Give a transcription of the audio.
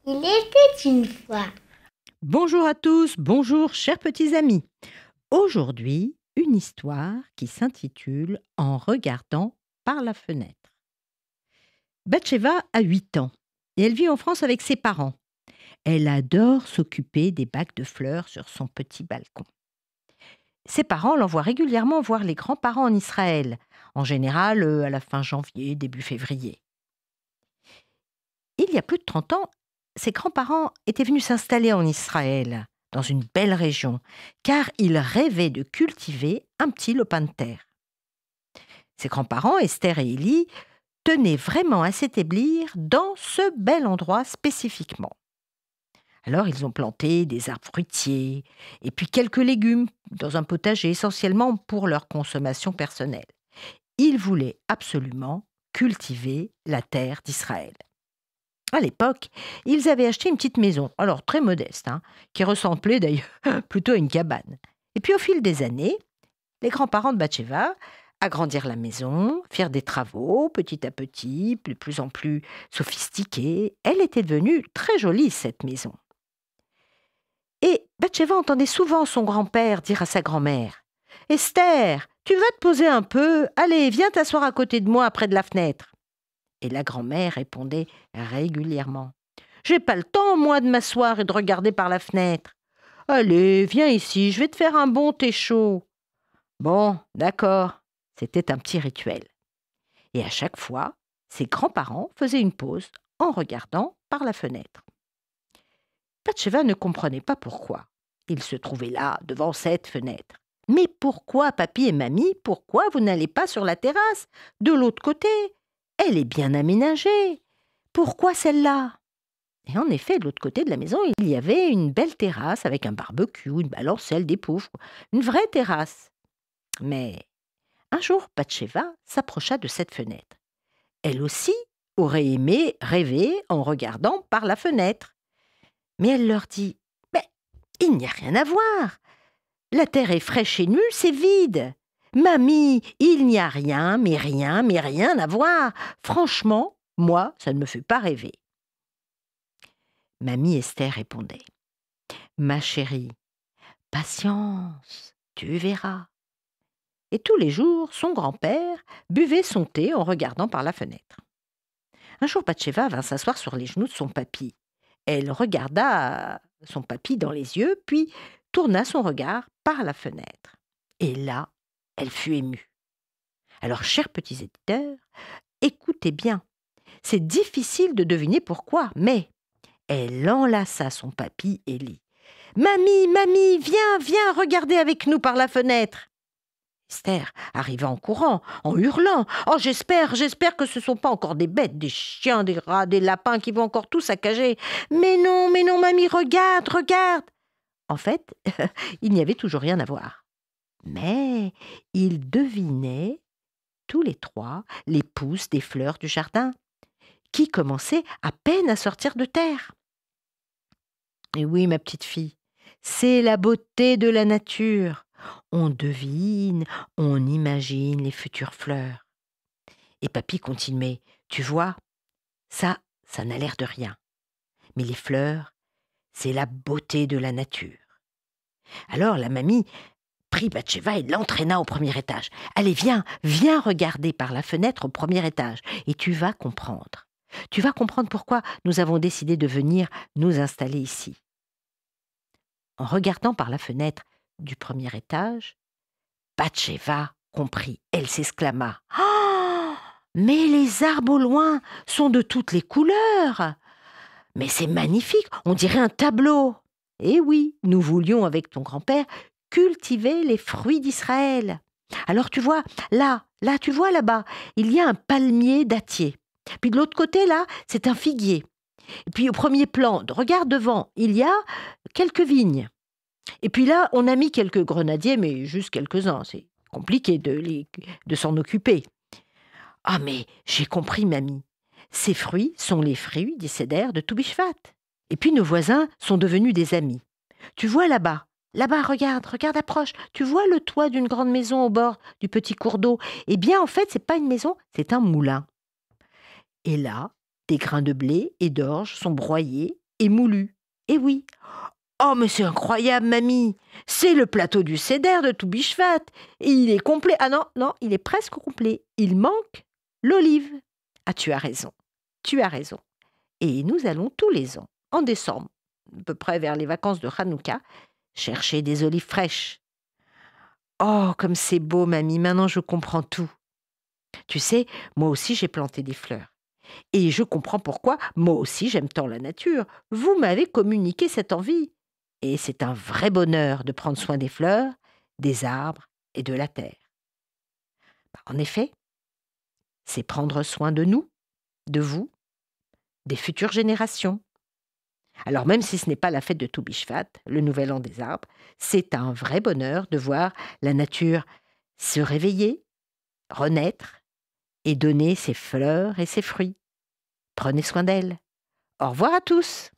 Il était une fois. Bonjour à tous, bonjour chers petits amis. Aujourd'hui, une histoire qui s'intitule En regardant par la fenêtre. Batsheva a 8 ans et elle vit en France avec ses parents. Elle adore s'occuper des bacs de fleurs sur son petit balcon. Ses parents l'envoient régulièrement voir les grands-parents en Israël, en général à la fin janvier, début février. Il y a plus de 30 ans, ses grands-parents étaient venus s'installer en Israël, dans une belle région, car ils rêvaient de cultiver un petit lopin de terre. Ses grands-parents, Esther et Élie, tenaient vraiment à s'établir dans ce bel endroit spécifiquement. Alors ils ont planté des arbres fruitiers et puis quelques légumes dans un potager essentiellement pour leur consommation personnelle. Ils voulaient absolument cultiver la terre d'Israël. À l'époque, ils avaient acheté une petite maison, alors très modeste, qui ressemblait d'ailleurs plutôt à une cabane. Et puis au fil des années, les grands-parents de Batsheva agrandirent la maison, firent des travaux petit à petit, de plus en plus sophistiqués. Elle était devenue très jolie, cette maison. Et Batsheva entendait souvent son grand-père dire à sa grand-mère « Esther, tu vas te poser un peu, allez, viens t'asseoir à côté de moi près de la fenêtre. » Et la grand-mère répondait régulièrement « J'ai pas le temps, moi, de m'asseoir et de regarder par la fenêtre. Allez, viens ici, je vais te faire un bon thé chaud. » Bon, d'accord, c'était un petit rituel. Et à chaque fois, ses grands-parents faisaient une pause en regardant par la fenêtre. Batsheva ne comprenait pas pourquoi. Il se trouvait là, devant cette fenêtre. « Mais pourquoi, papy et mamie, pourquoi vous n'allez pas sur la terrasse, de l'autre côté ? Elle est bien aménagée. Pourquoi celle-là ?» Et en effet, de l'autre côté de la maison, il y avait une belle terrasse avec un barbecue, une balancelle, des poufs, une vraie terrasse. Mais un jour, Batsheva s'approcha de cette fenêtre. Elle aussi aurait aimé rêver en regardant par la fenêtre. Mais elle leur dit « Mais il n'y a rien à voir. La terre est fraîche et nue, c'est vide. Mamie, il n'y a rien, mais rien à voir. Franchement, moi, ça ne me fait pas rêver. » Mamie Esther répondait « Ma chérie, patience, tu verras. » Et tous les jours, son grand-père buvait son thé en regardant par la fenêtre. Un jour, Batsheva vint s'asseoir sur les genoux de son papy. Elle regarda son papy dans les yeux, puis tourna son regard par la fenêtre. Et là, elle fut émue. Alors, chers petits éditeurs, écoutez bien. C'est difficile de deviner pourquoi, mais elle enlaça son papy Élie. « Mamie, viens regarder avec nous par la fenêtre. » Esther arriva en courant, en hurlant. « Oh, j'espère que ce ne sont pas encore des bêtes, des chiens, des rats, des lapins qui vont encore tout saccager. Mais non, mamie, regarde !» En fait, il n'y avait toujours rien à voir. Mais ils devinaient, tous les trois, les pousses des fleurs du jardin, qui commençaient à peine à sortir de terre. Et oui, ma petite fille, c'est la beauté de la nature. On devine, on imagine les futures fleurs. Et papy continuait, tu vois, ça n'a l'air de rien. Mais les fleurs, c'est la beauté de la nature. Alors la mamie prit Batsheva et l'entraîna au premier étage. Allez, viens regarder par la fenêtre au premier étage et tu vas comprendre. Tu vas comprendre pourquoi nous avons décidé de venir nous installer ici. En regardant par la fenêtre du premier étage, Batsheva comprit. Elle s'exclama « Oh, mais les arbres au loin sont de toutes les couleurs. Mais c'est magnifique, on dirait un tableau. » Eh oui, nous voulions avec ton grand-père cultiver les fruits d'Israël. Alors tu vois, là, tu vois là-bas, il y a un palmier dattier. Puis de l'autre côté, là, c'est un figuier. Et puis au premier plan, regarde devant, il y a quelques vignes. Et puis là, on a mis quelques grenadiers, mais juste quelques-uns. C'est compliqué de s'en occuper. Ah, mais j'ai compris, mamie. Ces fruits sont les fruits des cédères de Toubishvat. Et puis nos voisins sont devenus des amis. Tu vois là-bas, regarde, approche. Tu vois le toit d'une grande maison au bord du petit cours d'eau. Eh bien, en fait, c'est pas une maison, c'est un moulin. Et là, des grains de blé et d'orge sont broyés et moulu. Eh oui. Oh, mais c'est incroyable, mamie. C'est le plateau du Seder de tout Bishvat. Et il est complet. Ah non, non, il est presque complet. Il manque l'olive. Ah, tu as raison. Tu as raison. Et nous allons tous les ans, en décembre, à peu près vers les vacances de Hanouka, chercher des olives fraîches. Oh, comme c'est beau, mamie. Maintenant, je comprends tout. Tu sais, moi aussi, j'ai planté des fleurs. Et je comprends pourquoi, moi aussi, j'aime tant la nature. Vous m'avez communiqué cette envie. Et c'est un vrai bonheur de prendre soin des fleurs, des arbres et de la terre. En effet, c'est prendre soin de nous, de vous, des futures générations. Alors même si ce n'est pas la fête de Tou Bishvat, le nouvel an des arbres, c'est un vrai bonheur de voir la nature se réveiller, renaître et donner ses fleurs et ses fruits. Prenez soin d'elle. Au revoir à tous.